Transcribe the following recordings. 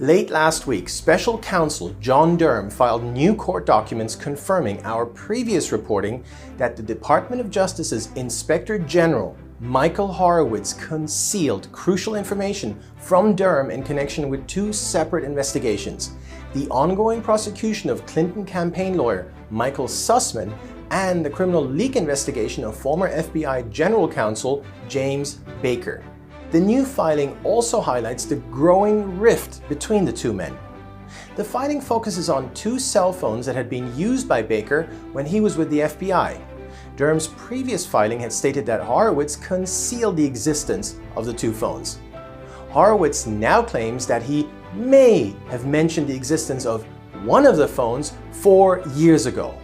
Late last week, special counsel John Durham filed new court documents confirming our previous reporting that the Department of Justice's Inspector General, Michael Horowitz, concealed crucial information from Durham in connection with two separate investigations: the ongoing prosecution of Clinton campaign lawyer Michael Sussmann and the criminal leak investigation of former FBI General Counsel James Baker. The new filing also highlights the growing rift between the two men. The filing focuses on two cell phones that had been used by Baker when he was with the FBI. Durham's previous filing had stated that Horowitz concealed the existence of the two phones. Horowitz now claims that he may have mentioned the existence of one of the phones 4 years ago.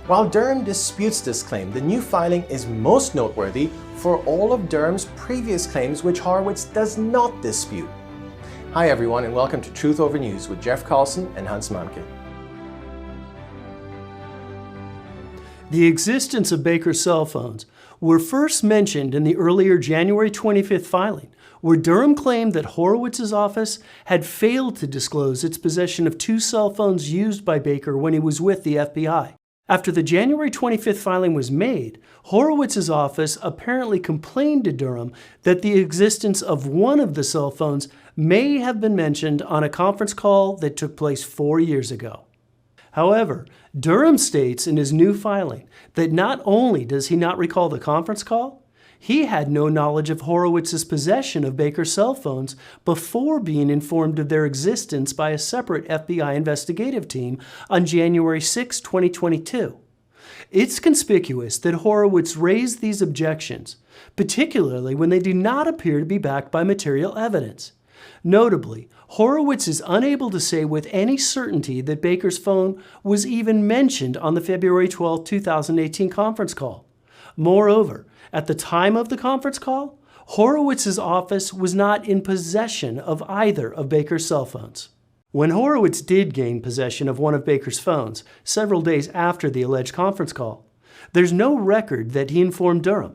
While Durham disputes this claim, the new filing is most noteworthy for all of Durham's previous claims, which Horowitz does not dispute. Hi everyone, and welcome to Truth Over News with Jeff Carlson and Hans Manke. The existence of Baker's cell phones were first mentioned in the earlier January 25th filing, where Durham claimed that Horowitz's office had failed to disclose its possession of two cell phones used by Baker when he was with the FBI. After the January 25th filing was made, Horowitz's office apparently complained to Durham that the existence of one of the cell phones may have been mentioned on a conference call that took place 4 years ago. However, Durham states in his new filing that not only does he not recall the conference call, he had no knowledge of Horowitz's possession of Baker's cell phones before being informed of their existence by a separate FBI investigative team on January 6, 2022. It's conspicuous that Horowitz raised these objections, particularly when they do not appear to be backed by material evidence. Notably, Horowitz is unable to say with any certainty that Baker's phone was even mentioned on the February 12, 2018 conference call. Moreover, at the time of the conference call, Horowitz's office was not in possession of either of Baker's cell phones. When Horowitz did gain possession of one of Baker's phones several days after the alleged conference call, there's no record that he informed Durham,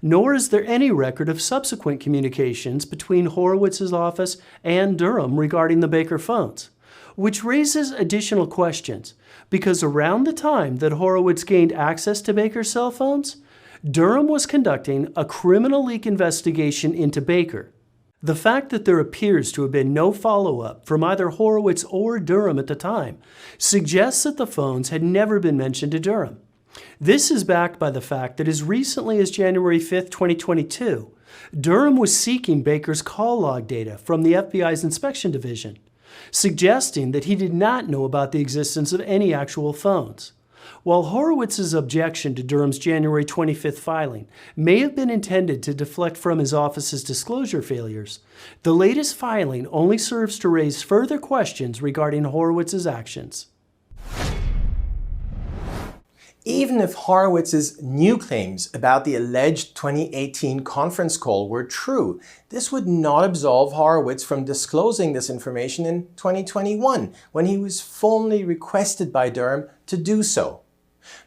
nor is there any record of subsequent communications between Horowitz's office and Durham regarding the Baker phones, which raises additional questions because around the time that Horowitz gained access to Baker's cell phones, Durham was conducting a criminal leak investigation into Baker. The fact that there appears to have been no follow-up from either Horowitz or Durham at the time suggests that the phones had never been mentioned to Durham. This is backed by the fact that as recently as January 5, 2022, Durham was seeking Baker's call log data from the FBI's inspection division, suggesting that he did not know about the existence of any actual phones. While Horowitz's objection to Durham's January 25th filing may have been intended to deflect from his office's disclosure failures, the latest filing only serves to raise further questions regarding Horowitz's actions. Even if Horowitz's new claims about the alleged 2018 conference call were true, this would not absolve Horowitz from disclosing this information in 2021, when he was formally requested by Durham to do so.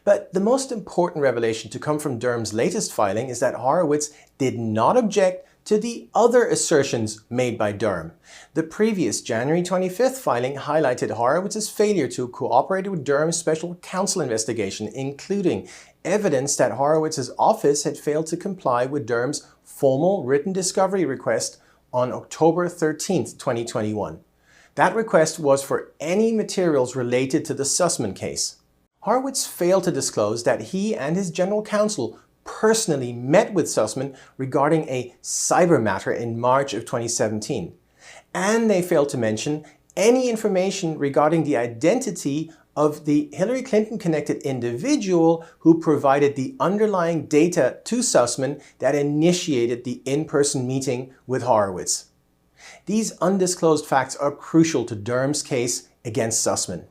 But the most important revelation to come from Durham's latest filing is that Horowitz did not object to the other assertions made by Durham. The previous January 25th filing highlighted Horowitz's failure to cooperate with Durham's special counsel investigation, including evidence that Horowitz's office had failed to comply with Durham's formal written discovery request on October 13, 2021. That request was for any materials related to the Sussmann case. Horowitz failed to disclose that he and his general counsel personally met with Sussmann regarding a cyber matter in March of 2017. And they failed to mention any information regarding the identity of the Hillary Clinton-connected individual who provided the underlying data to Sussmann that initiated the in-person meeting with Horowitz. These undisclosed facts are crucial to Durham's case against Sussmann.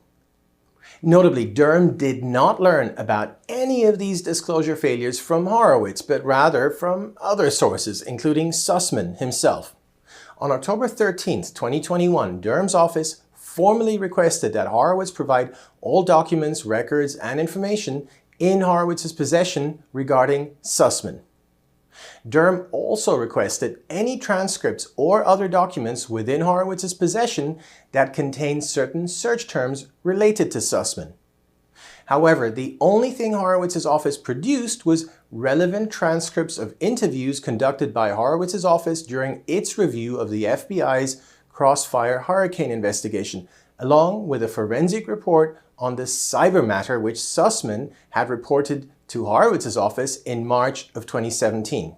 Notably, Durham did not learn about any of these disclosure failures from Horowitz, but rather from other sources, including Sussmann himself. On October 13, 2021, Durham's office formally requested that Horowitz provide all documents, records, and information in Horowitz's possession regarding Sussmann. Durham also requested any transcripts or other documents within Horowitz's possession that contained certain search terms related to Sussmann. However, the only thing Horowitz's office produced was relevant transcripts of interviews conducted by Horowitz's office during its review of the FBI's Crossfire Hurricane investigation, along with a forensic report on the cyber matter which Sussmann had reported to Horowitz's office in March of 2017.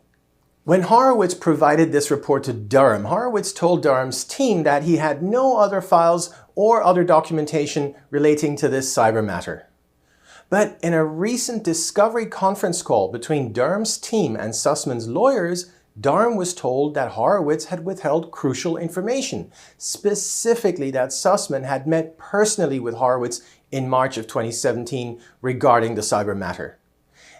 When Horowitz provided this report to Durham, Horowitz told Durham's team that he had no other files or other documentation relating to this cyber matter. But in a recent discovery conference call between Durham's team and Sussmann's lawyers, Durham was told that Horowitz had withheld crucial information, specifically that Sussmann had met personally with Horowitz in March of 2017 regarding the cyber matter.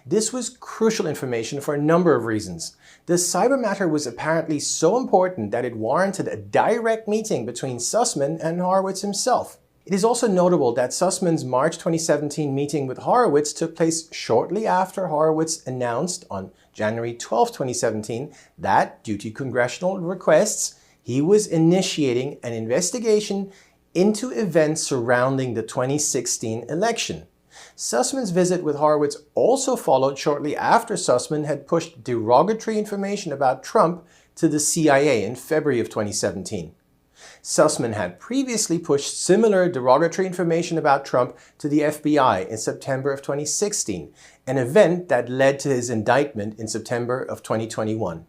This was crucial information for a number of reasons. The cyber matter was apparently so important that it warranted a direct meeting between Sussmann and Horowitz himself. It is also notable that Sussmann's March 2017 meeting with Horowitz took place shortly after Horowitz announced on January 12, 2017 that, due to congressional requests, he was initiating an investigation into events surrounding the 2016 election. Sussmann's visit with Horowitz also followed shortly after Sussmann had pushed derogatory information about Trump to the CIA in February of 2017. Sussmann had previously pushed similar derogatory information about Trump to the FBI in September of 2016, an event that led to his indictment in September of 2021.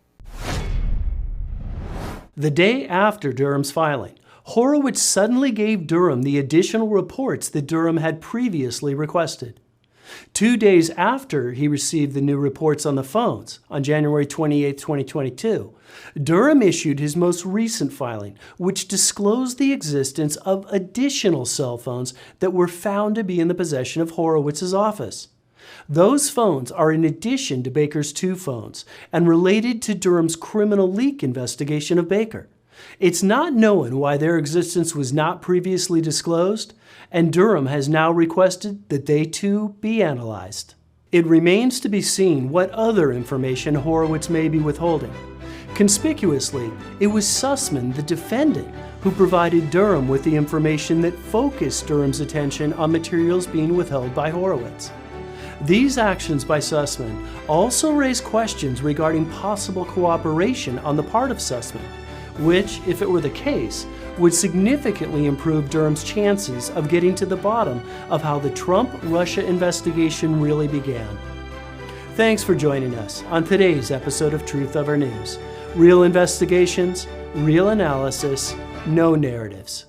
The day after Durham's filing, Horowitz suddenly gave Durham the additional reports that Durham had previously requested. 2 days after he received the new reports on the phones, on January 28, 2022, Durham issued his most recent filing, which disclosed the existence of additional cell phones that were found to be in the possession of Horowitz's office. Those phones are in addition to Baker's 2 phones and related to Durham's criminal leak investigation of Baker. It's not known why their existence was not previously disclosed, and Durham has now requested that they too be analyzed. It remains to be seen what other information Horowitz may be withholding. Conspicuously, it was Sussmann, the defendant, who provided Durham with the information that focused Durham's attention on materials being withheld by Horowitz. These actions by Sussmann also raise questions regarding possible cooperation on the part of Sussmann, which, if it were the case, would significantly improve Durham's chances of getting to the bottom of how the Trump-Russia investigation really began. Thanks for joining us on today's episode of Truth Over News. Real investigations, real analysis, no narratives.